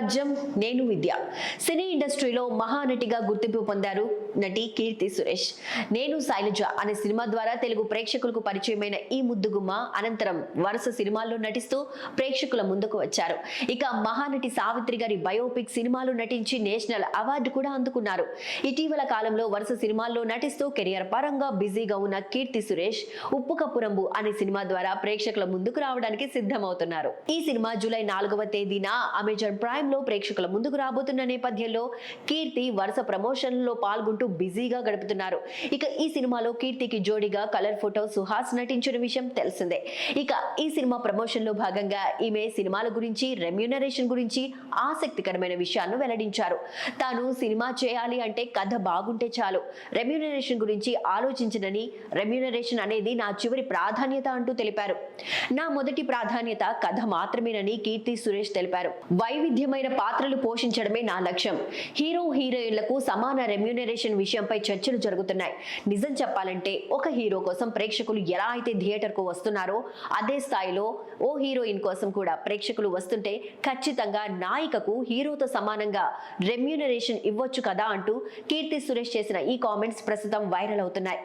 రాజ్యం నేను విద్య. సినీ ఇండస్ట్రీలో మహానటిగా గుర్తింపు పొందారు నటి కీర్తి సురేష్. నేను శైలజ అనే సినిమా ద్వారా తెలుగు ప్రేక్షకులకు పరిచయమైన ఈ ముద్దుగుమ్మ అనంతరం వరుస సినిమాల్లో నటిస్తూ ప్రేక్షకుల ముందుకు వచ్చారు. ఇక మహానటి సావిత్రి గారి బయోపిక్ సినిమాలు నటించి నేషనల్ అవార్డు కూడా అందుకున్నారు. ఇటీవల కాలంలో వరుస సినిమాల్లో నటిస్తూ కెరియర్ పరంగా బిజీగా ఉన్న కీర్తి సురేష్ ఉప్పు కప్పు రంబు అనే సినిమా ద్వారా ప్రేక్షకుల ముందుకు రావడానికి సిద్ధమవుతున్నారు. ఈ సినిమా జూలై 4వ తేదీన అమెజాన్ ప్రైమ్ లో ప్రేక్షకుల ముందుకు రాబోతున్న నేపథ్యంలో కీర్తి వరుస ప్రమోషన్లలో పాల్గొంటూ బిజీగా గడుపుతున్నారు. ఇక ఈ సినిమాలో కీర్తికి జోడిగా కలర్ ఫోటో సుహాస్ నటించిన విషయం తెలిసిందే. ఇక ఈ సినిమా ప్రమోషన్ లో భాగంగా ఈమె సినిమాల గురించి, రెమ్యూనరేషన్ గురించి ఆసక్తికరమైన విషయాలను వెల్లడించారు. తాను సినిమా చేయాలి అంటే కథ బాగుంటే చాలు, రెమ్యూనరేషన్ గురించి ఆలోచించనని, రెమ్యూనరేషన్ అనేది నా చివరి ప్రాధాన్యత అంటూ తెలిపారు. నా మొదటి ప్రాధాన్యత కథ మాత్రమేనని కీర్తి సురేష్ తెలిపారు. వైవిధ్యమైన పాత్రలు పోషించడమే నా లక్ష్యం. హీరో హీరోయిన్లకు సమాన రెమ్యూనరేషన్ విషయంపై చర్చలు జరుగుతున్నాయి. నిజం చెప్పాలంటే ఒక హీరో కోసం ప్రేక్షకులు ఎలా అయితే థియేటర్ కు వస్తున్నారో అదే స్థాయిలో ఓ హీరోయిన్ కోసం కూడా ప్రేక్షకులు వస్తుంటే ఖచ్చితంగా నాయికకు హీరోతో సమానంగా రెమ్యూనరేషన్ ఇవ్వచ్చు కదా అంటూ కీర్తి సురేష్ చేసిన ఈ కామెంట్స్ ప్రస్తుతం వైరల్ అవుతున్నాయి.